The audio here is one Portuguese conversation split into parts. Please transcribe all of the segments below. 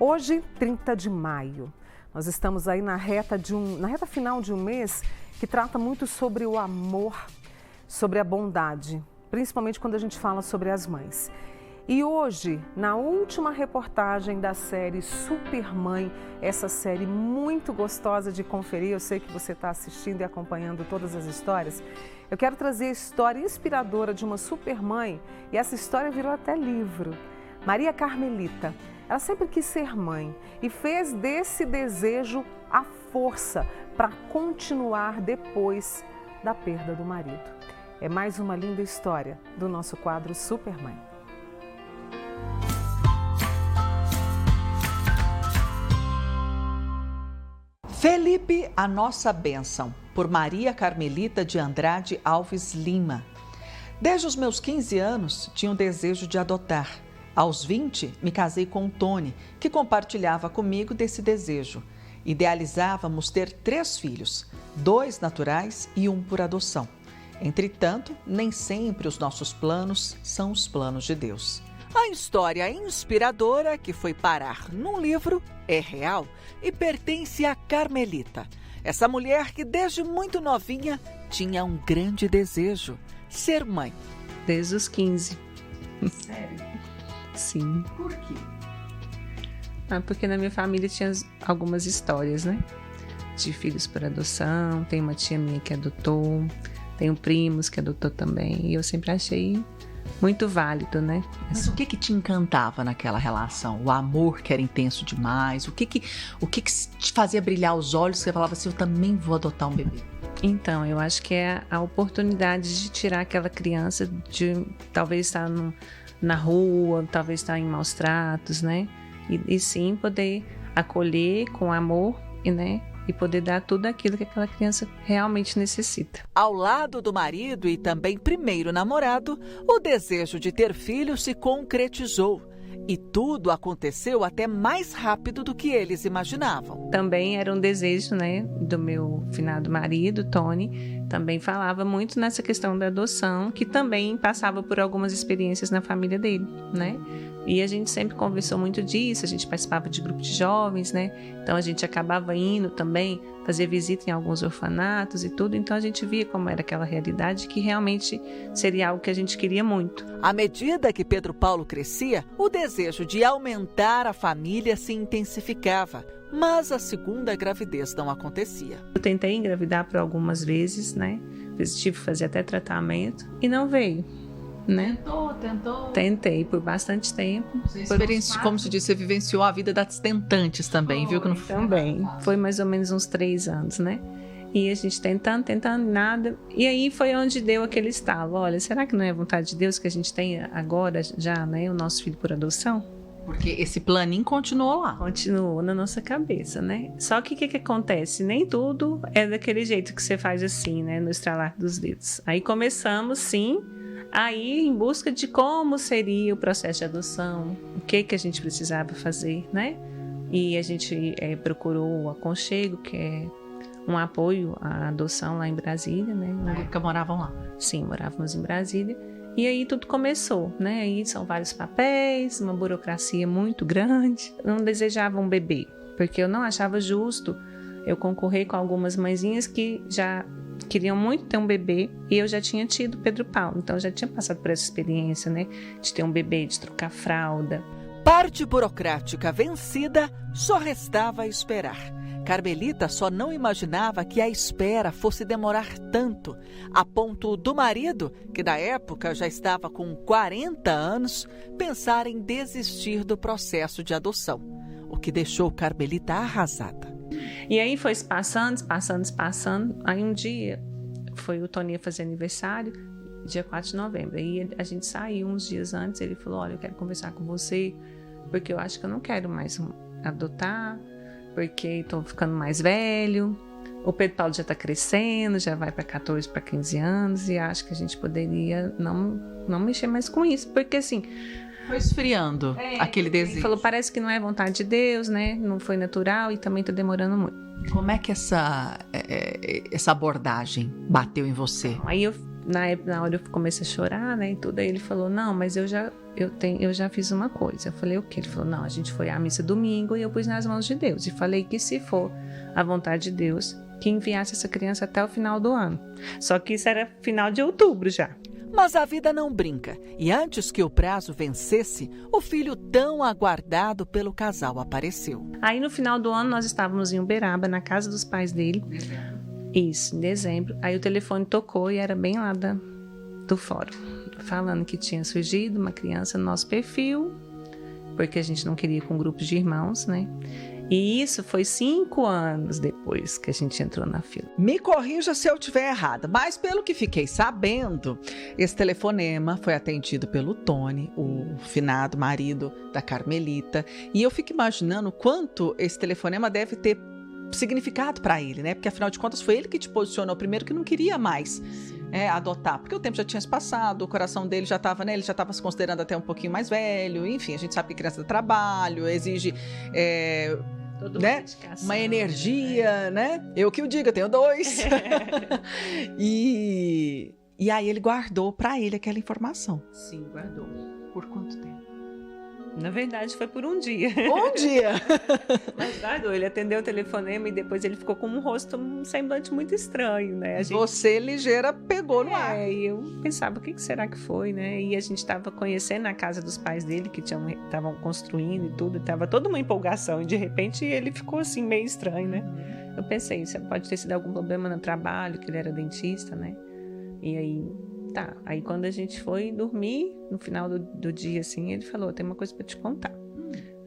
Hoje, 30 de maio, nós estamos aí na reta final de um mês que trata muito sobre o amor, sobre a bondade, principalmente quando a gente fala sobre as mães. E hoje, na última reportagem da série Supermãe, essa série muito gostosa de conferir, eu sei que você está assistindo e acompanhando todas as histórias, eu quero trazer a história inspiradora de uma supermãe, e essa história virou até livro. Maria Carmelita, ela sempre quis ser mãe e fez desse desejo a força para continuar depois da perda do marido. É mais uma linda história do nosso quadro Supermãe. Felipe, a nossa bênção, por Maria Carmelita de Andrade Alves Lima. Desde os meus 15 anos, tinha o desejo de adotar. Aos 20, me casei com o Tony, que compartilhava comigo desse desejo. Idealizávamos ter 3 filhos, 2 naturais e 1 por adoção. Entretanto, nem sempre os nossos planos são os planos de Deus. A história inspiradora que foi parar num livro é real e pertence a Carmelita. Essa mulher que desde muito novinha tinha um grande desejo, ser mãe. Desde os 15. Sério? Sim. Por quê? Porque na minha família tinha algumas histórias, né? De filhos por adoção, tem uma tia minha que adotou, tenho primos que adotou também, e eu sempre achei muito válido, né? Mas o que te encantava naquela relação? O amor que era intenso demais? O que te fazia brilhar os olhos? Você falava assim, eu também vou adotar um bebê. Então, eu acho que é a oportunidade de tirar aquela criança de talvez estar na rua, talvez estar em maus tratos, né? E sim poder acolher com amor, né? E poder dar tudo aquilo que aquela criança realmente necessita. Ao lado do marido e também primeiro namorado, o desejo de ter filhos se concretizou. E tudo aconteceu até mais rápido do que eles imaginavam. Também era um desejo, né, do meu finado marido, Tony. Também falava muito nessa questão da adoção, que também passava por algumas experiências na família dele, né? E a gente sempre conversou muito disso, a gente participava de grupo de jovens, né? Então a gente acabava indo também fazer visita em alguns orfanatos e tudo, então a gente via como era aquela realidade que realmente seria algo que a gente queria muito. À medida que Pedro Paulo crescia, o desejo de aumentar a família se intensificava, mas a segunda gravidez não acontecia. Eu tentei engravidar por algumas vezes, né? Tive que fazer até tratamento e não veio. Né? Tentou. Tentei por bastante tempo. Como se diz, você vivenciou a vida das tentantes também, viu? Que não foi. Também. Foi mais ou menos uns 3 anos, né? E a gente tentando, nada. E aí foi onde deu aquele estalo. Olha, será que não é vontade de Deus que a gente tenha agora já, né? O nosso filho por adoção? Porque esse planinho continuou lá. Continuou na nossa cabeça, né? Só que o que acontece? Nem tudo é daquele jeito que você faz assim, né? No estralar dos dedos. Aí começamos, sim, aí em busca de como seria o processo de adoção, o que a gente precisava fazer, né? E a gente procurou o Aconchego, que é um apoio à adoção lá em Brasília, né? Na época moravam lá? Sim, morávamos em Brasília. E aí tudo começou, né? Aí são vários papéis, uma burocracia muito grande. Eu não desejava um bebê, porque eu não achava justo eu concorrer com algumas mãezinhas que já queriam muito ter um bebê, e eu já tinha tido Pedro Paulo, então eu já tinha passado por essa experiência, né, de ter um bebê, de trocar fralda. Parte burocrática vencida, só restava esperar. Carmelita só não imaginava que a espera fosse demorar tanto, a ponto do marido, que na época já estava com 40 anos, pensar em desistir do processo de adoção, o que deixou Carmelita arrasada. E aí foi passando. Aí um dia foi o Tony fazer aniversário, dia 4 de novembro. Aí a gente saiu uns dias antes, ele falou, olha, eu quero conversar com você, porque eu acho que eu não quero mais adotar, porque estou ficando mais velho. O Pedro Paulo já está crescendo, já vai para 14, para 15 anos, e acho que a gente poderia não mexer mais com isso, porque assim... Foi esfriando aquele desejo. Ele falou, parece que não é vontade de Deus, né? Não foi natural e também está demorando muito. Como é que essa abordagem bateu em você? Aí eu na hora eu comecei a chorar, né, e tudo. Aí ele falou, não, mas eu já fiz uma coisa. Eu falei, o quê? Ele falou, não, a gente foi à missa domingo e eu pus nas mãos de Deus. E falei que se for a vontade de Deus, que enviasse essa criança até o final do ano. Só que isso era final de outubro já. Mas a vida não brinca, e antes que o prazo vencesse, o filho tão aguardado pelo casal apareceu. Aí no final do ano nós estávamos em Uberaba, na casa dos pais dele. Isso, em dezembro. Aí o telefone tocou e era bem lá do fórum, falando que tinha surgido uma criança no nosso perfil, porque a gente não queria ir com grupos de irmãos, né? E isso foi 5 anos depois que a gente entrou na fila. Me corrija se eu estiver errada, mas pelo que fiquei sabendo, esse telefonema foi atendido pelo Tony, o finado marido da Carmelita, e eu fico imaginando quanto esse telefonema deve ter significado para ele, né? Porque afinal de contas foi ele que te posicionou primeiro, que não queria mais adotar, porque o tempo já tinha se passado, o coração dele já estava, né? Ele já estava se considerando até um pouquinho mais velho, enfim, a gente sabe que criança dá trabalho, exige né? Uma energia, né? Eu que o digo, eu tenho 2. E aí ele guardou para ele aquela informação. Sim, guardou. Por quanto tempo? Na verdade, foi por um dia. Um dia? Mas guardou, ele atendeu o telefonema e depois ele ficou com um semblante muito estranho, né? Você, ligeira, pegou no ar. E eu pensava, o que será que foi, né? E a gente estava conhecendo a casa dos pais dele, que estavam construindo e tudo, estava toda uma empolgação, e de repente ele ficou assim, meio estranho, né? Eu pensei, isso pode ter sido algum problema no trabalho, que ele era dentista, né? E aí... Tá, aí quando a gente foi dormir, no final do dia, assim, ele falou, tem uma coisa pra te contar.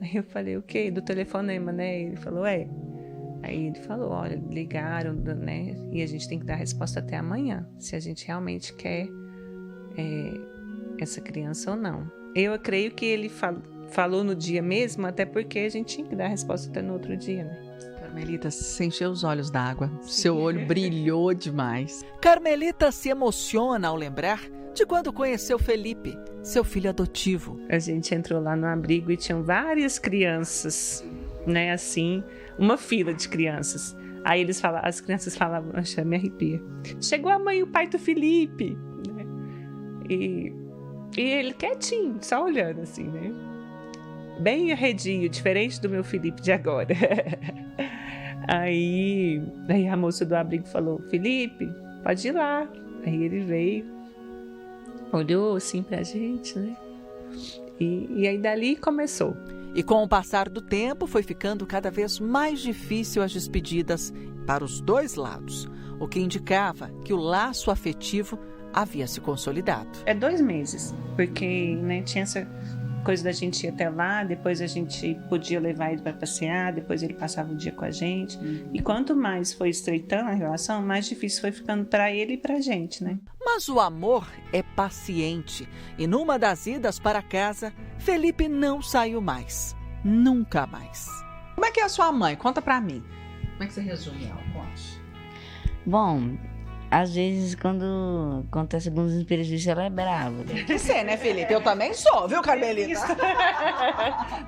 Aí eu falei, o quê? Do telefonema, né? Ele falou, Aí ele falou, olha, ligaram, né? E a gente tem que dar a resposta até amanhã, se a gente realmente quer essa criança ou não. Eu creio que ele falou no dia mesmo, até porque a gente tinha que dar a resposta até no outro dia, né? Carmelita, você encheu os olhos d'água. Seu olho brilhou demais. Carmelita se emociona ao lembrar de quando conheceu Felipe, seu filho adotivo. A gente entrou lá no abrigo e tinham várias crianças, né, assim, uma fila de crianças. Aí as crianças falavam, acho, me arrepia. Chegou a mãe e o pai do Felipe, né? E ele quietinho, só olhando assim, né? Bem arredio, diferente do meu Felipe de agora. Aí a moça do abrigo falou, Felipe, pode ir lá. Aí ele veio, olhou assim pra gente, né? E aí dali começou. E com o passar do tempo foi ficando cada vez mais difícil as despedidas para os dois lados, o que indicava que o laço afetivo havia se consolidado. 2 meses, porque, né, tinha essa coisa da gente ir até lá, depois a gente podia levar ele para passear, depois ele passava o dia com a gente. E quanto mais foi estreitando a relação, mais difícil foi ficando para ele e para a gente, né? Mas o amor é paciente e numa das idas para casa, Felipe não saiu mais. Nunca mais. Como é que é a sua mãe? Conta para mim. Como é que você resume ela? Conte. Bom, às vezes, quando acontece alguns imprevistos, ela é brava. Tem que ser, né, Felipe? Eu também sou, viu, Carmelita?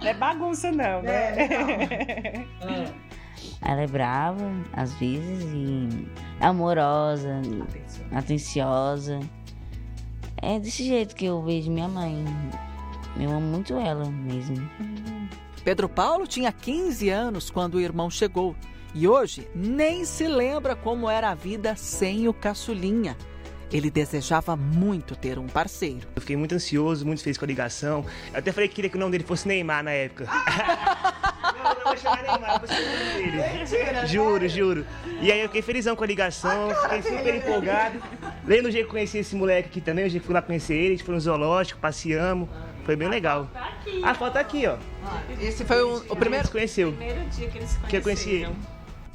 Não é bagunça, não, né? Ela é brava, às vezes, e amorosa, atenciosa. É desse jeito que eu vejo minha mãe. Eu amo muito ela mesmo. Pedro Paulo tinha 15 anos quando o irmão chegou. E hoje nem se lembra como era a vida sem o caçulinha. Ele desejava muito ter um parceiro. Eu fiquei muito ansioso, muito feliz com a ligação. Eu até falei que queria que o nome dele fosse Neymar na época. Não vou chamar Neymar, vou chamar o nome dele. Mentira, juro. E aí eu fiquei felizão com a ligação, fiquei super empolgado. Lembro do jeito que eu conheci esse moleque aqui também, o jeito que fui lá conhecer ele, a gente foi no zoológico, passeamos. Foi bem legal. A foto tá aqui, ó. Esse foi o primeiro? Conheceu. Primeiro dia que eles se conheceram. Que eu conheci ele.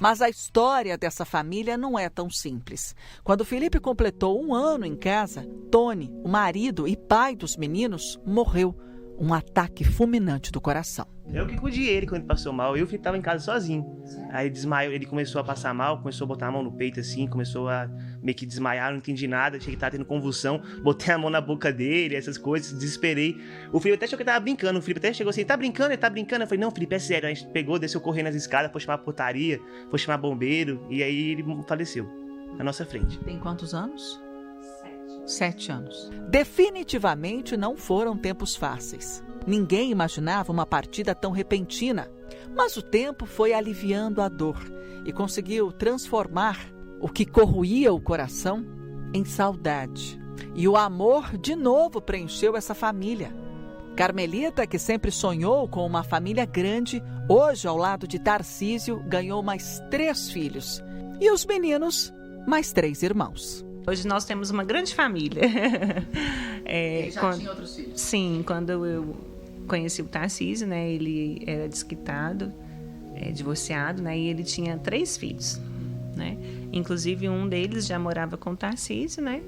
Mas a história dessa família não é tão simples. Quando Felipe completou 1 ano em casa, Tony, o marido e pai dos meninos, morreu. Um ataque fulminante do coração. Eu que cuidei ele quando ele passou mal. Eu estava em casa sozinho. Aí ele desmaiou, ele começou a passar mal, começou a botar a mão no peito assim, começou a meio que desmaiar, não entendi nada, achei que tava tendo convulsão, botei a mão na boca dele, essas coisas, desesperei. O Felipe até achou que eu tava brincando, o Felipe até chegou assim, tá brincando? Ele tá brincando? Eu falei, não, Felipe, é sério. A gente pegou, desceu correndo as escadas, foi chamar a portaria, foi chamar bombeiro, e aí ele faleceu na nossa frente. Tem quantos anos? 7 anos. Definitivamente não foram tempos fáceis. Ninguém imaginava uma partida tão repentina, mas o tempo foi aliviando a dor e conseguiu transformar o que corroía o coração em saudade. E o amor de novo preencheu essa família. Carmelita, que sempre sonhou com uma família grande, hoje, ao lado de Tarcísio, ganhou mais 3 filhos. E os meninos, mais 3 irmãos. Hoje nós temos uma grande família. Ele já tinha outros filhos? Sim, quando eu conheci o Tarcísio, né, ele era desquitado, divorciado, né, e ele tinha 3 filhos, né? Inclusive um deles já morava com o Tarcísio, né,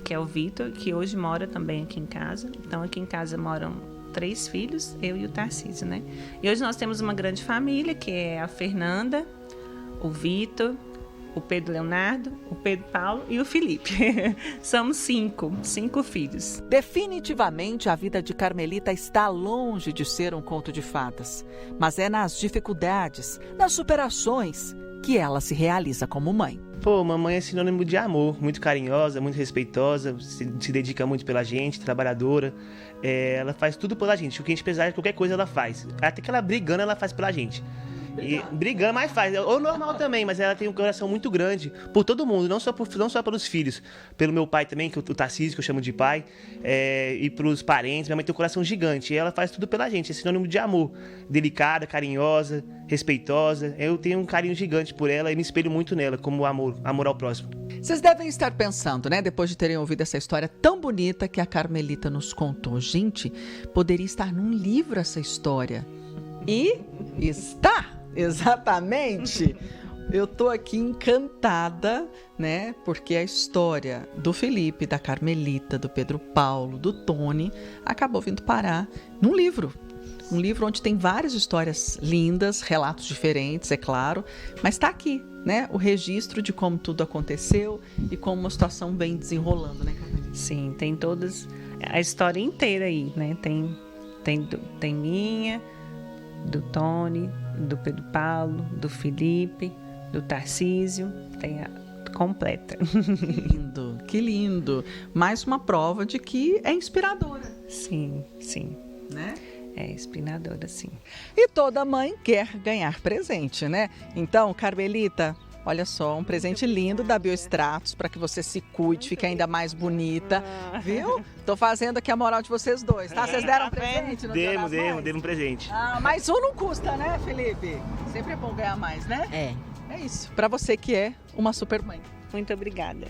que é o Vitor, que hoje mora também aqui em casa. Então aqui em casa moram 3 filhos, eu e o Tarcísio, né? E hoje nós temos uma grande família, que é a Fernanda, o Vitor, o Pedro Leonardo, o Pedro Paulo e o Felipe. Somos 5 filhos. Definitivamente a vida de Carmelita está longe de ser um conto de fadas, mas é nas dificuldades, nas superações, que ela se realiza como mãe. Pô, mamãe é sinônimo de amor, muito carinhosa, muito respeitosa, se dedica muito pela gente, trabalhadora. Ela faz tudo pela gente, o que a gente precisar de qualquer coisa ela faz. Até que ela brigando, ela faz pela gente. E brigando, mas faz. Ou normal também, mas ela tem um coração muito grande por todo mundo, não só pelos filhos, pelo meu pai também, que o Tarcísio, que eu chamo de pai, e pelos parentes. Minha mãe tem um coração gigante e ela faz tudo pela gente, é sinônimo de amor. Delicada, carinhosa, respeitosa. Eu tenho um carinho gigante por ela e me espelho muito nela, como amor ao próximo. Vocês devem estar pensando, né, depois de terem ouvido essa história tão bonita que a Carmelita nos contou. Gente, poderia estar num livro essa história. E está! Exatamente! Eu tô aqui encantada, né? Porque a história do Felipe, da Carmelita, do Pedro Paulo, do Tony, acabou vindo parar num livro. Um livro onde tem várias histórias lindas, relatos diferentes, é claro, mas está aqui, né? O registro de como tudo aconteceu e como a situação vem desenrolando, né, Carmelita? Sim, tem todas, a história inteira aí, né? Tem minha, do Tony, do Pedro Paulo, do Felipe, do Tarcísio, tem a completa. Que lindo, que lindo. Mais uma prova de que é inspiradora. Sim, Né? é inspiradora, sim. E toda mãe quer ganhar presente, né? Então, Carmelita, olha só, um presente lindo da Biostratos para que você se cuide, fique ainda mais bonita, viu? Tô fazendo aqui a moral de vocês dois, tá? Vocês deram um presente no Dia das Mães? Demos um presente. Mas um não custa, né, Felipe? Sempre é bom ganhar mais, né? É. É isso, para você que é uma super mãe. Muito obrigada.